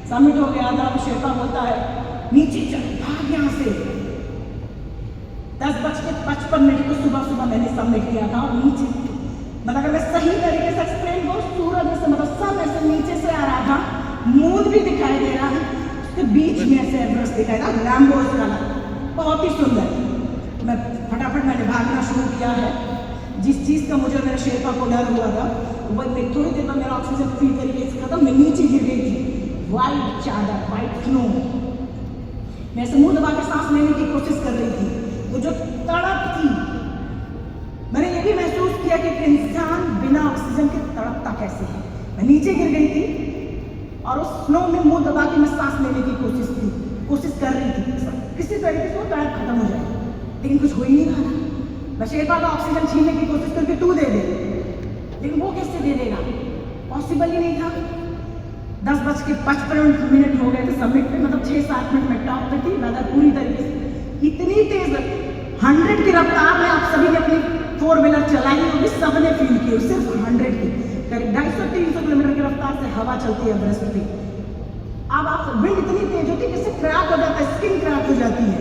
Summit हो गया था। शेरपा बोलता है नीचे चल, भाग यहाँ से। 10:55 को सुबह मैंने सबमिट किया था। और नीचे मतलब अगर मैं सही तरीके से एक्सप्लेन करूँ, सूरज से मतलब सब ऐसे नीचे से आ रहा था, मून भी दिखाई दे रहा है, उसके बीच में ऐसे एवरेस्ट दिखाई था, रैम्बोज कलर, बहुत ही सुंदर। मैं फटाफट मैंने भागना शुरू किया है। जिस चीज़ का मुझे मेरे शेरपा को डर हुआ था वो थोड़ी देर में मेरा ऑक्सीजन पूरी तरीके से खत्म, मैं नीचे गिर गई थी। वाइट चादर, वाइट स्नो, मैं ऐसे मुंह दबा के सांस लेने की कोशिश कर रही थी। वो जो तड़प थी, मैंने ये भी महसूस किया कि इंसान बिना ऑक्सीजन के तड़पता कैसे है। मैं नीचे गिर गई थी और उस स्नो में मुंह दबा के मैं सांस लेने की कोशिश कर रही थी, किसी तरीके से वो तड़प खत्म हो जाए, लेकिन कुछ हो ही नहीं रहा। मैं शेरपा का ऑक्सीजन छीनने की कोशिश करके तू दे दे, लेकिन वो कैसे दे देगा, पॉसिबल ही नहीं था। 10:55 हो गए थे सबमिट पे, मतलब 6-7 मिनट में टॉप पे थी। वेदर पूरी तरीके से इतनी तेज 100 की रफ्तार में आप सभी ने अपनी 4 व्हीलर चलाई होगी, सबने फील की, सिर्फ 100 की, करीब 250-300 किलोमीटर की रफ्तार से हवा चलती है एवरेस्ट पे। अब आप विंड इतनी तेज होती है कि क्रैक हो जाता है, स्किन क्रैक हो जाती है।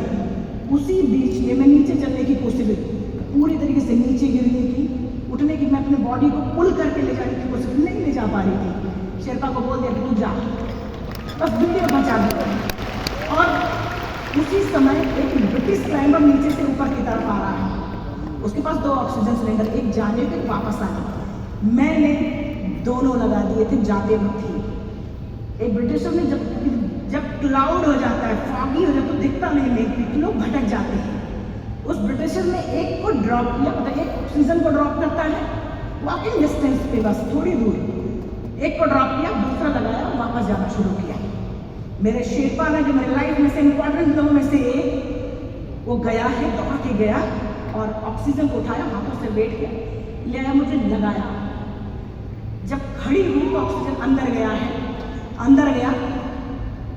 उसी बीच में मैं नीचे चलने की कोशिश की, पूरी तरीके से नीचे गिरने की, उठने की, मैं अपने बॉडी को पुल करके ले जाने की कोशिश नहीं ले जा पा रही थी। शेरपा को बोल दिया कि तू जा, बस वीडियो बचा दिया। और उसी समय एक ब्रिटिश क्लाइंबर नीचे से ऊपर की तरफ आ रहा है, उसके पास 2 ऑक्सीजन सिलेंडर, एक जाने पे वापस आने। मैंने दोनों लगा दिए थे जाते वक्त ही। एक ब्रिटिशर ने जब क्लाउड हो जाता है, फॉगी हो जाता है, तो दिखता नहीं मेघ, लोग भटक जाते हैं। उस ब्रिटिशर ने एक को ड्रॉप किया, मतलब एक ऑक्सीजन को ड्रॉप करता है वॉकिंग डिस्टेंस पे, बस थोड़ी दूर, एक को ड्रॉप किया, दूसरा लगाया, वापस जाना शुरू किया। मेरे शेरपा ने, जो मेरे लाइफ में से इंपॉर्टेंट लोगों में से एक, वो गया है, दौड़ के गया और ऑक्सीजन को उठाया, हाथों से बैठ के ले आया, मुझे लगाया। जब खड़ी हूँ ऑक्सीजन अंदर गया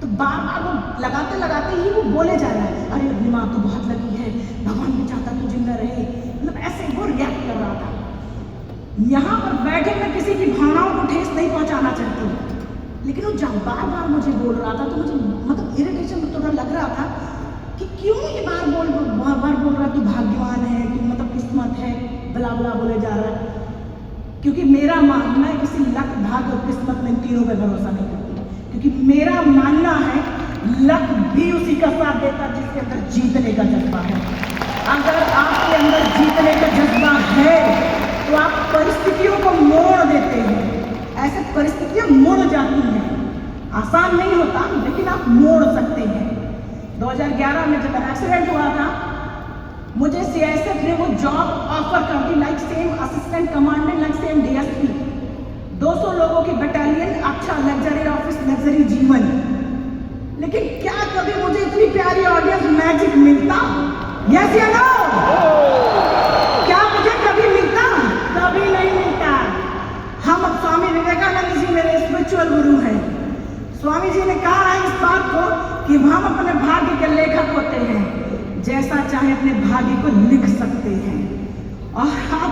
तो बार बार वो लगाते लगाते ही वो बोले जा रहा है, अरे दिमाग तो बहुत लगी है, भगवान भी चाहता तू जिंदा रहे, मतलब ऐसे वो रिएक्ट कर रहा था। यहाँ पर बैठे मैं किसी की भावनाओं को ठेस नहीं पहुंचाना चाहती हूँ, लेकिन वो जब बार बार मुझे बोल रहा था तो मुझे मतलब इरिटेशन थोड़ा लग रहा था कि क्यों ये बार बार बोल रहा तू भाग्यवान है, तू मतलब किस्मत है, बला बला बोले जा रहा है। क्योंकि मेरा मानना है किसी लक, भाग्य और किस्मत में तीनों पे भरोसा नहीं करती, क्योंकि मेरा मानना है लक भी उसी का साथ देता जिसके अंदर जीतने का जज्बा है। अगर आपके अंदर जीतने का जज्बा है तो आप परिस्थितियों को मोड़ देते हैं, ऐसे परिस्थितियां मुड़ जाती हैं। आसान नहीं होता, लेकिन आप मोड़ सकते हैं। 2011 में जब एक्सीडेंट हुआ था, मुझे सीआईएसएफ ने वो जॉब ऑफर कर दी, like same assistant commandant, like same DSP, 200 लोगों की बटालियन, अच्छा लग्जरी ऑफिस, लग्जरी जीवन। लेकिन क्या कभी मुझे इतनी प्यारी ऑडियंस, मैजिक मिलता? यस या नो? क्या मुझे कभी मिलता? कभी नहीं मिलता। हम अब स्वामी विवेकानंद जी मेरे स्पिरिचुअल गुरु हैं। स्वामी जी ने कहा है इस बात को कि हम अपने भाग्य के लेखक होते हैं, जैसा चाहे अपने भाग्य को लिख सकते हैं। और अब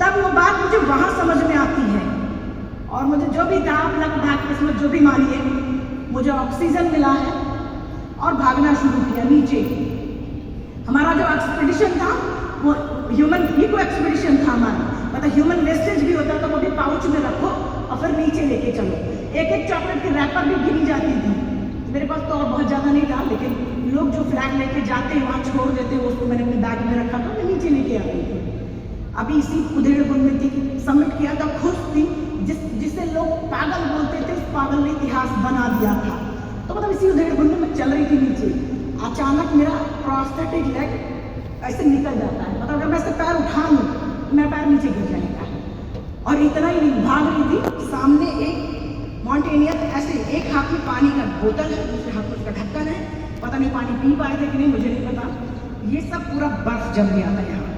तब वो बात मुझे वहां समझ में आती है। और मुझे जो भी था, लक, भाग्य, किस्मत जो भी मानिए, मुझे ऑक्सीजन मिला है और भागना शुरू किया नीचे। हमारा जो एक्सपीडिशन था वो ह्यूमन इको एक्सपीडिशन था हमारा, मतलब ह्यूमन वेस्टेज भी होता था, वो भी पाउच में रखो और फिर नीचे लेके चलो। एक एक चॉकलेट की रैपर भी गिनी जाती थी। मेरे पास तो और बहुत ज़्यादा नहीं था, लेकिन लोग जो फ्लैग लेके जाते हैं वहाँ छोड़ देते हैं, उसको मैंने अपने बैग में रखा था, मैं नीचे लेके आती थी। अभी इसी उधेड़बुन में थी, सबमिट किया था, खुश थी, जिसे लोग पागल बोलते थे, उस पागल ने इतिहास बना दिया था। तो मतलब इसी उधेड़बुन में मैं चल रही थी नीचे, अचानक मेरा प्रोस्थेटिक लेग ऐसे निकल जाता है, मतलब अगर मैं ऐसे पैर उठा लूँ तो मेरा पैर नीचे गिर जाएगा। और इतना ही नहीं, भाग रही थी, सामने एक माउंटेनियर ऐसे, एक हाथ में पानी का बोतल है, दूसरे हाथ में उसका ढक्कन है, पता नहीं पानी पी पाए थे कि नहीं, मुझे नहीं पता। ये सब पूरा बर्फ जम गया था यहाँ।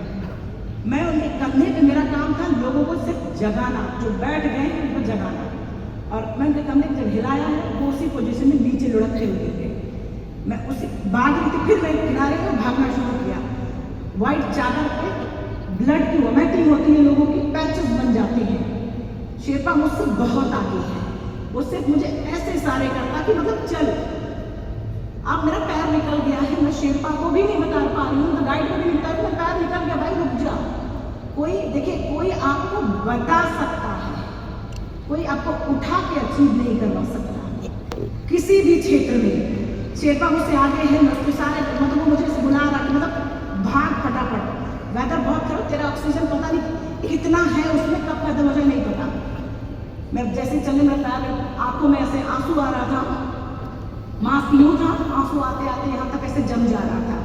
मैं उनके कंधे पे, मेरा काम था लोगों को सिर्फ जगाना, जो बैठ गए हैं उनको जगाना। और मैं उनके कंधे जब हिलाया है वो उसी पोजीशन में नीचे लुढ़कते हुए गिर गए। मैं उसी भाग रही थी, फिर मैं किनारे पर भागना शुरू किया। वाइट चादर पे ब्लड की वोमिटिंग होती है, लोगों की पैचेस बन जाती हैं। शेरपा मुझसे बहुत आगे है, वो सिर्फ मुझे ऐसे इशारे करता कि मतलब चल, अब मेरा पैर निकल गया है, मैं शेरपा को भी नहीं बता पा रही हूँ, तो गाइड को भी नहीं बता रही, मेरा पैर निकल गया, भाई रुक जा। कोई देखिए, कोई आपको बता सकता है, कोई आपको उठा के अचीव नहीं करवा सकता किसी भी क्षेत्र में। शेरपा मुझसे आगे है, मैं सारे मतलब वो मुझे बुला रहा कि मतलब भाग फटाफट, वेदर बहुत खराब, तेरा ऑक्सीजन पता नहीं कितना है उसमें, कब खत्म हो जाए नहीं पता। मैं जैसे चलने में पैर आंखों में ऐसे आंसू आ रहा था, मास्क यूं था, आंसू आते आते यहाँ तक ऐसे जम जा रहा था।